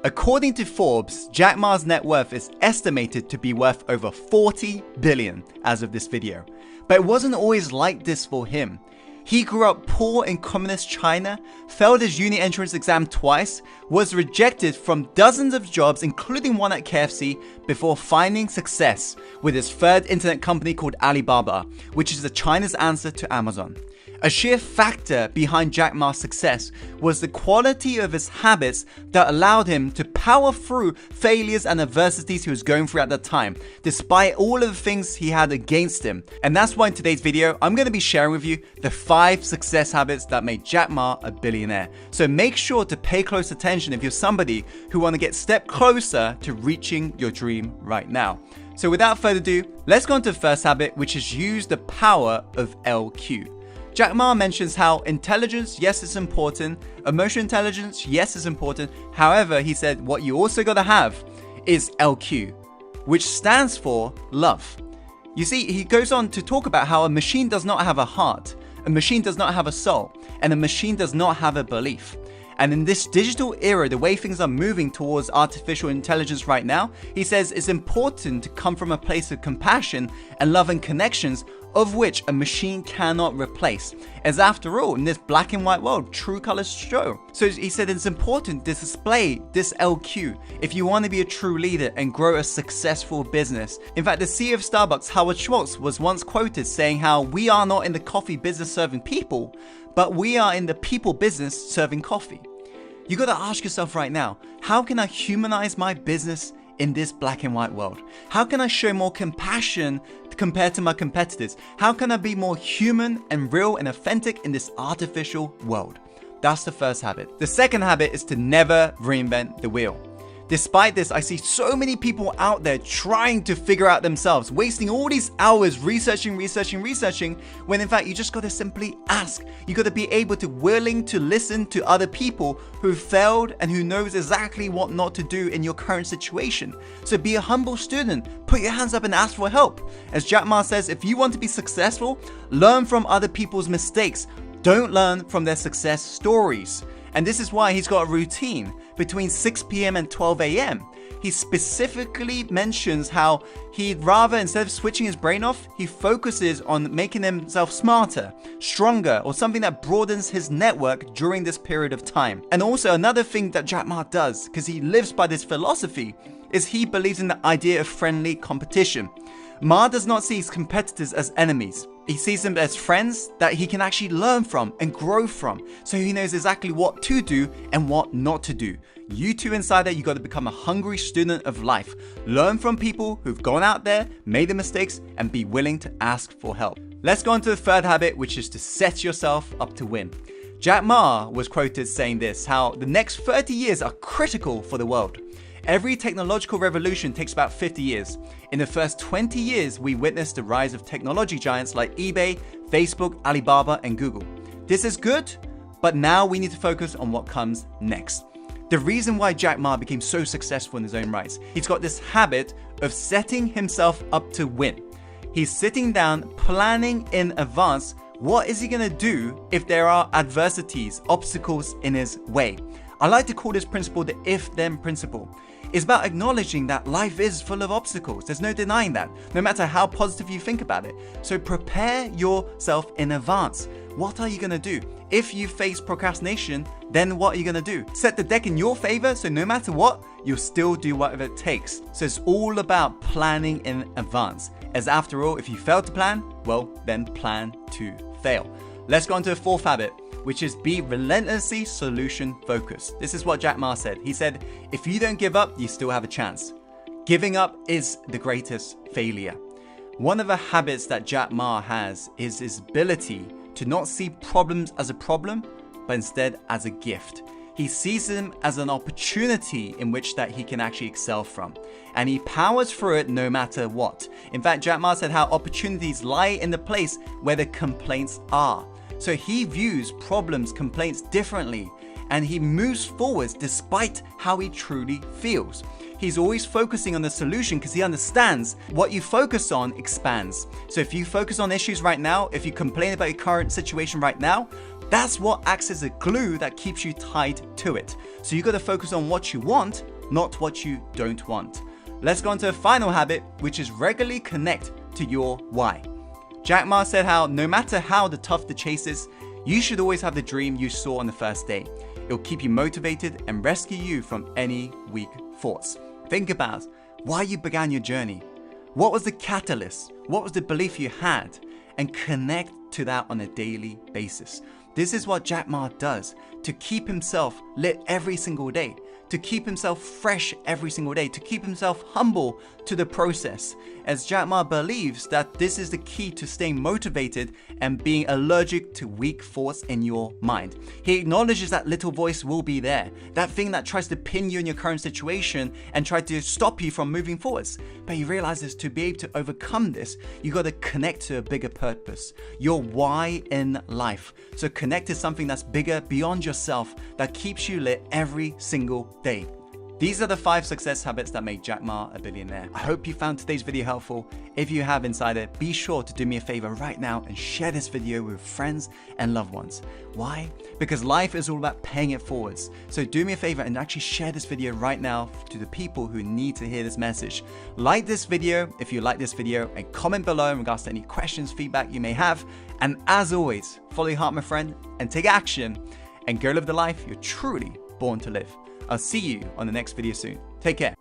According to Forbes, Jack Ma's net worth is estimated to be worth over 40 billion as of this video. But it wasn't always like this for him. He grew up poor in communist China, failed his uni entrance exam twice, was rejected from dozens of jobs including one at KFC before finding success with his third internet company called Alibaba, which is China's answer to Amazon. A sheer factor behind Jack Ma's success was the quality of his habits that allowed him to power through failures and adversities he was going through at that time, despite all of the things he had against him. And that's why in today's video, I'm going to be sharing with you the 5 success habits that made Jack Ma a billionaire. So make sure to pay close attention if you're somebody who want to get a step closer to reaching your dream right now. So without further ado, let's go on to the first habit, which is use the power of LQ. Jack Ma mentions how intelligence, yes, it's important. Emotional intelligence, yes, it's important. However, he said what you also got to have is LQ, which stands for love. You see, he goes on to talk about how a machine does not have a heart, a machine does not have a soul, and a machine does not have a belief. And in this digital era, the way things are moving towards artificial intelligence right now, he says it's important to come from a place of compassion and love and connections, of which a machine cannot replace. As after all, in this black and white world, true colors show. So he said it's important to display this LQ if you want to be a true leader and grow a successful business. In fact, the CEO of Starbucks, Howard Schultz, was once quoted saying how we are not in the coffee business serving people, but we are in the people business serving coffee. You got to ask yourself right now, how can I humanize my business in this black and white world? How can I show more compassion compared to my competitors? How can I be more human and real and authentic in this artificial world? That's the first habit. The second habit is to never reinvent the wheel. Despite this, I see so many people out there trying to figure out themselves, wasting all these hours researching, when in fact you just got to simply ask. You got to be able to willing to listen to other people who failed and who knows exactly what not to do in your current situation. So be a humble student, put your hands up and ask for help. As Jack Ma says, if you want to be successful, learn from other people's mistakes. Don't learn from their success stories. And this is why he's got a routine between 6 p.m. and 12 a.m. He specifically mentions how he'd rather, instead of switching his brain off, he focuses on making himself smarter, stronger, or something that broadens his network during this period of time. And also another thing that Jack Ma does, because he lives by this philosophy, is he believes in the idea of friendly competition. Ma does not see his competitors as enemies. He sees them as friends that he can actually learn from and grow from. So he knows exactly what to do and what not to do. You too, Insider, you got to become a hungry student of life. Learn from people who've gone out there, made the mistakes, and be willing to ask for help. Let's go on to the third habit, which is to set yourself up to win. Jack Ma was quoted saying this, how the next 30 years are critical for the world. Every technological revolution takes about 50 years. In the first 20 years, we witnessed the rise of technology giants like eBay, Facebook, Alibaba, and Google. This is good, but now we need to focus on what comes next. The reason why Jack Ma became so successful in his own rights, he's got this habit of setting himself up to win. He's sitting down, planning in advance, what is he gonna do if there are adversities, obstacles in his way. I like to call this principle the if-then principle. It's about acknowledging that life is full of obstacles. There's no denying that, no matter how positive you think about it. So prepare yourself in advance. What are you going to do? If you face procrastination, then what are you going to do? Set the deck in your favor, so no matter what, you'll still do whatever it takes. So it's all about planning in advance. As after all, if you fail to plan, well, then plan to fail. Let's go on to the fourth habit, which is be relentlessly solution focused. This is what Jack Ma said. He said, if you don't give up, you still have a chance. Giving up is the greatest failure. One of the habits that Jack Ma has is his ability to not see problems as a problem, but instead as a gift. He sees them as an opportunity in which that he can actually excel from. And he powers through it no matter what. In fact, Jack Ma said how opportunities lie in the place where the complaints are. So he views problems, complaints differently, and he moves forwards despite how he truly feels. He's always focusing on the solution because he understands what you focus on expands. So if you focus on issues right now, if you complain about your current situation right now, That's what acts as a glue that keeps you tied to it. So you got to focus on what you want, not what you don't want. Let's go on to a final habit, which is regularly connect to your why. Jack Ma said how no matter how tough the chase is, you should always have the dream you saw on the first day. It'll keep you motivated and rescue you from any weak thoughts. Think about why you began your journey. What was the catalyst? What was the belief you had? And connect to that on a daily basis. This is what Jack Ma does to keep himself lit every single day, to keep himself fresh every single day, to keep himself humble to the process, as Jack Ma believes that this is the key to staying motivated and being allergic to weak thoughts in your mind. He acknowledges that little voice will be there, that thing that tries to pin you in your current situation and try to stop you from moving forwards. But he realizes to be able to overcome this, you got to connect to a bigger purpose, your why in life. So connect to something that's bigger beyond yourself, that keeps you lit every single day. These are the 5 success habits that make Jack Ma a billionaire. I hope you found today's video helpful. If you have, Insider, be sure to do me a favor right now and share this video with friends and loved ones. Why? Because life is all about paying it forwards. So do me a favor and actually share this video right now to the people who need to hear this message. Like this video if you like this video, and comment below in regards to any questions, feedback you may have. And as always, follow your heart, my friend, and take action and go live the life you're truly born to live. I'll see you on the next video soon. Take care.